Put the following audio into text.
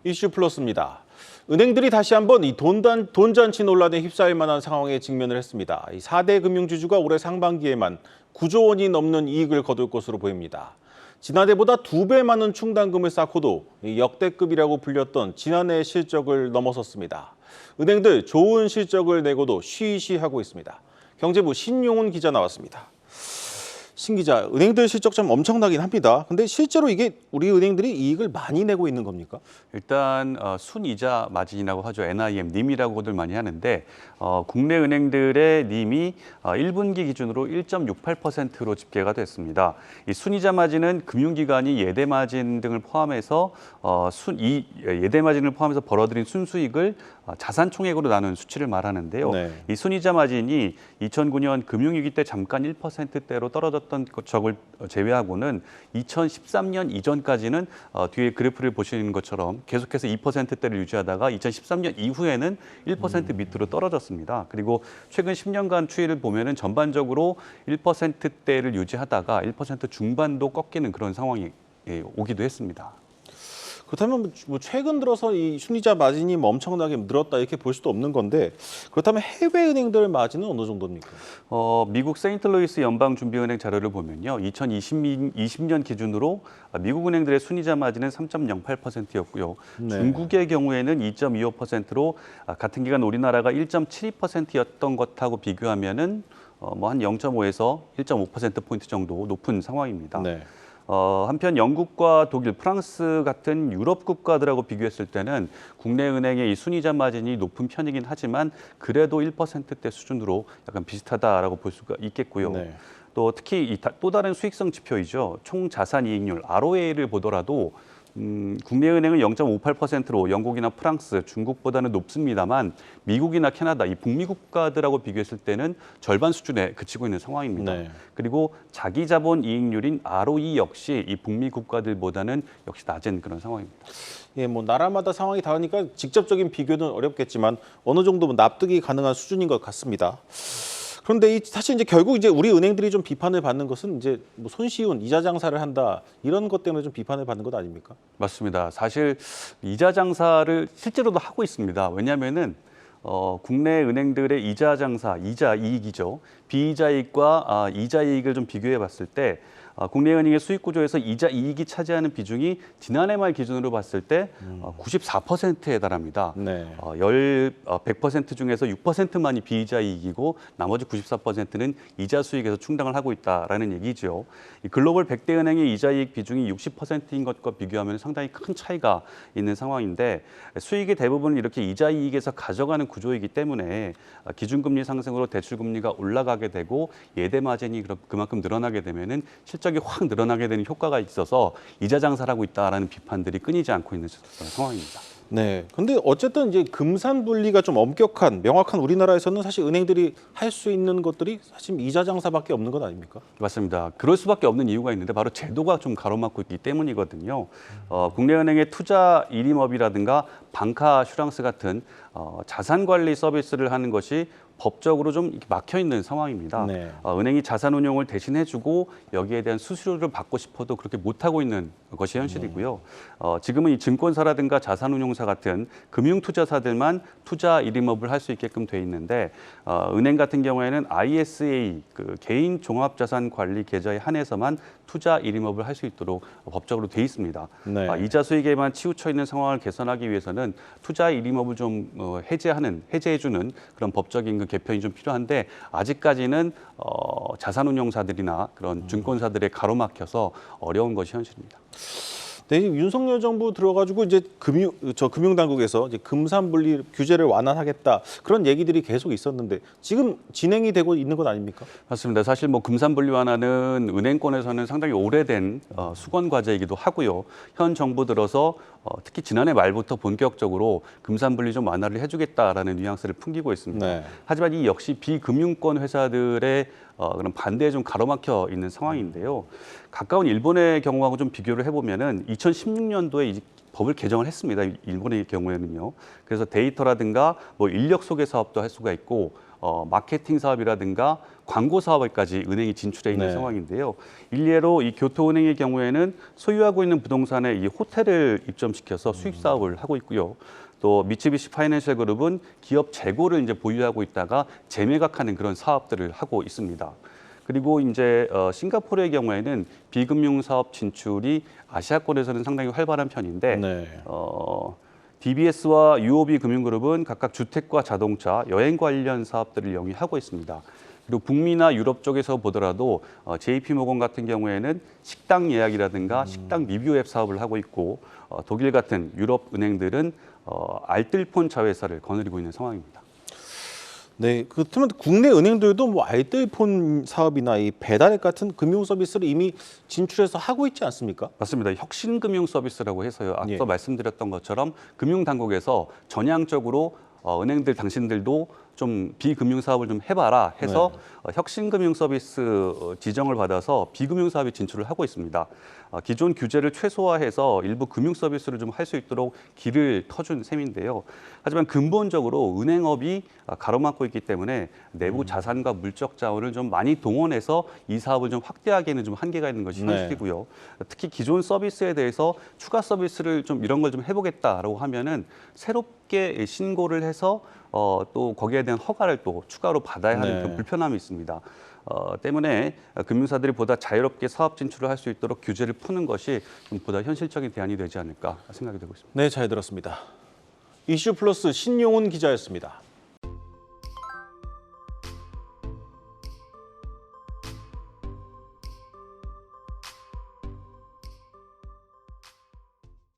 이슈 플러스입니다. 은행들이 다시 한번 이 돈잔치 논란에 휩싸일 만한 상황에 직면을 했습니다. 이 4대 금융지주가 올해 상반기에만 9조 원이 넘는 이익을 거둘 것으로 보입니다. 지난해보다 2배 많은 충당금을 쌓고도 역대급이라고 불렸던 지난해 실적을 넘어섰습니다. 은행들 좋은 실적을 내고도 쉬쉬하고 있습니다. 경제부 신용훈 기자 나왔습니다. 신 기자, 은행들 실적 좀 엄청나긴 합니다. 근데 실제로 이게 우리 은행들이 이익을 많이 내고 있는 겁니까? 일단 순이자 마진이라고 하죠. NIM, 님이라고들 많이 하는데 국내 은행들의 님이 1분기 기준으로 1.68%로 집계가 됐습니다. 이 순이자 마진은 금융기관이 예대 마진 등을 포함해서 예대 마진을 포함해서 벌어들인 순수익을 자산 총액으로 나눈 수치를 말하는데요. 네. 이 순이자 마진이 2009년 금융위기 때 잠깐 1%대로 떨어졌던 적을 제외하고는 2013년 이전까지는 뒤에 그래프를 보시는 것처럼 계속해서 2%대를 유지하다가 2013년 이후에는 1% 밑으로 떨어졌습니다. 그리고 최근 10년간 추이를 보면은 전반적으로 1%대를 유지하다가 1% 중반도 꺾이는 그런 상황이 오기도 했습니다. 그렇다면 뭐 최근 들어서 이 순이자 마진이 뭐 엄청나게 늘었다 이렇게 볼 수도 없는 건데 그렇다면 해외 은행들 마진은 어느 정도입니까? 미국 세인트루이스 연방준비은행 자료를 보면요. 2020년 기준으로 미국 은행들의 순이자 마진은 3.08%였고요. 네. 중국의 경우에는 2.25%로 같은 기간 우리나라가 1.72%였던 것하고 비교하면은 뭐 한 0.5에서 1.5%포인트 정도 높은 상황입니다. 네. 한편 영국과 독일, 프랑스 같은 유럽 국가들하고 비교했을 때는 국내 은행의 이 순이자 마진이 높은 편이긴 하지만 그래도 1%대 수준으로 약간 비슷하다라고 볼 수가 있겠고요. 네. 또 특히 또 다른 수익성 지표이죠. 총 자산 이익률 ROA를 보더라도 국내 은행은 0.58%로 영국이나 프랑스, 중국보다는 높습니다만 미국이나 캐나다, 이 북미 국가들하고 비교했을 때는 절반 수준에 그치고 있는 상황입니다. 네. 그리고 자기 자본 이익률인 ROE 역시 이 북미 국가들보다는 역시 낮은 그런 상황입니다. 예, 뭐 나라마다 상황이 다르니까 직접적인 비교는 어렵겠지만 어느 정도 납득이 가능한 수준인 것 같습니다. 그런데 사실 이제 결국 이제 우리 은행들이 좀 비판을 받는 것은 이제 뭐 손쉬운 이자 장사를 한다 이런 것 때문에 좀 비판을 받는 것 아닙니까? 맞습니다. 사실 이자 장사를 실제로도 하고 있습니다. 왜냐하면은 국내 은행들의 이자 장사, 이자 이익이죠. 비이자 이익과 이자 이익을 좀 비교해 봤을 때 국내 은행의 수익 구조에서 이자 이익이 차지하는 비중이 지난해 말 기준으로 봤을 때 94%에 달합니다. 네. 100% 중에서 6%만이 비이자 이익이고 나머지 94%는 이자 수익에서 충당을 하고 있다라는 얘기죠. 이 글로벌 100대 은행의 이자 이익 비중이 60%인 것과 비교하면 상당히 큰 차이가 있는 상황인데 수익의 대부분을 이렇게 이자 이익에서 가져가는 구조이기 때문에 기준금리 상승으로 대출금리가 올라가게 되고 예대 마진이 그만큼 늘어나게 되면은 실적이 확 늘어나게 되는 효과가 있어서 이자 장사를 하고 있다라는 비판들이 끊이지 않고 있는 상황입니다. 네. 근데 어쨌든 이제 금산 분리가 좀 엄격한, 명확한 우리나라에서는 사실 은행들이 할 수 있는 것들이 사실 이자 장사밖에 없는 것 아닙니까? 맞습니다. 그럴 수밖에 없는 이유가 있는데 바로 제도가 좀 가로막고 있기 때문이거든요. 국내은행의 투자 일임업이라든가 방카슈랑스 같은 자산 관리 서비스를 하는 것이 법적으로 좀 이렇게 막혀 있는 상황입니다. 네. 은행이 자산 운용을 대신해주고 여기에 대한 수수료를 받고 싶어도 그렇게 못하고 있는 것이 현실이고요. 지금은 이 증권사라든가 자산운용사 같은 금융투자사들만 투자 일임업을 할 수 있게끔 돼 있는데 은행 같은 경우에는 ISA, 그 개인 종합자산관리 계좌에 한해서만 투자 일임업을 할 수 있도록 법적으로 돼 있습니다. 네. 이자 수익에만 치우쳐 있는 상황을 개선하기 위해서는 투자 일임업을 좀 해제해주는 그런 법적인 그 개편이 좀 필요한데 아직까지는 자산운용사들이나 그런 증권사들에 가로막혀서 어려운 것이 현실입니다. 네, 윤석열 정부 들어가지고 이제 금융당국에서 이제 금산 분리 규제를 완화하겠다 그런 얘기들이 계속 있었는데 지금 진행이 되고 있는 것 아닙니까? 맞습니다. 사실 뭐 금산 분리 완화는 은행권에서는 상당히 오래된 수건 과제이기도 하고요. 현 정부 들어서 특히 지난해 말부터 본격적으로 금산 분리 좀 완화를 해주겠다라는 뉘앙스를 풍기고 있습니다. 네. 하지만 이 역시 비금융권 회사들의 그런 반대에 좀 가로막혀 있는 상황인데요. 가까운 일본의 경우하고 좀 비교를 해보면은 2016년도에 법을 개정을 했습니다. 일본의 경우에는요. 그래서 데이터라든가 뭐 인력 소개 사업도 할 수가 있고 마케팅 사업이라든가 광고 사업까지 은행이 진출해 있는 네. 상황인데요. 일례로 이 교토은행의 경우에는 소유하고 있는 부동산에 이 호텔을 입점시켜서 수익 사업을 하고 있고요. 또 미쓰비시 파이낸셜 그룹은 기업 재고를 이제 보유하고 있다가 재매각하는 그런 사업들을 하고 있습니다. 그리고 이제 싱가포르의 경우에는 비금융 사업 진출이 아시아권에서는 상당히 활발한 편인데 네. DBS와 UOB 금융그룹은 각각 주택과 자동차, 여행 관련 사업들을 영위하고 있습니다. 그리고 북미나 유럽 쪽에서 보더라도 JP모건 같은 경우에는 식당 예약이라든가 식당 리뷰 앱 사업을 하고 있고 독일 같은 유럽 은행들은 알뜰폰 자회사를 거느리고 있는 상황입니다. 네, 그렇다면 국내 은행들도 뭐 알뜰폰 사업이나 이 배달앱 같은 금융 서비스를 이미 진출해서 하고 있지 않습니까? 맞습니다. 혁신금융 서비스라고 해서요. 앞서 예. 말씀드렸던 것처럼 금융당국에서 전향적으로 은행들 당신들도 좀 비금융 사업을 좀 해봐라 해서 혁신금융 서비스 지정을 받아서 비금융 사업에 진출을 하고 있습니다. 기존 규제를 최소화해서 일부 금융 서비스를 좀 할 수 있도록 길을 터준 셈인데요. 하지만 근본적으로 은행업이 가로막고 있기 때문에 내부 자산과 물적 자원을 좀 많이 동원해서 이 사업을 좀 확대하기에는 좀 한계가 있는 것이 네. 현실이고요. 특히 기존 서비스에 대해서 추가 서비스를 좀 이런 걸 좀 해보겠다라고 하면은 새롭게 신고를 해서 또 거기에 대한 허가를 또 추가로 받아야 하는 네. 그런 불편함이 있습니다. 때문에 금융사들이 보다 자유롭게 사업 진출을 할 수 있도록 규제를 푸는 것이 좀 보다 현실적인 대안이 되지 않을까 생각이 되고 있습니다. 네, 잘 들었습니다. 이슈 플러스 신용훈 기자였습니다.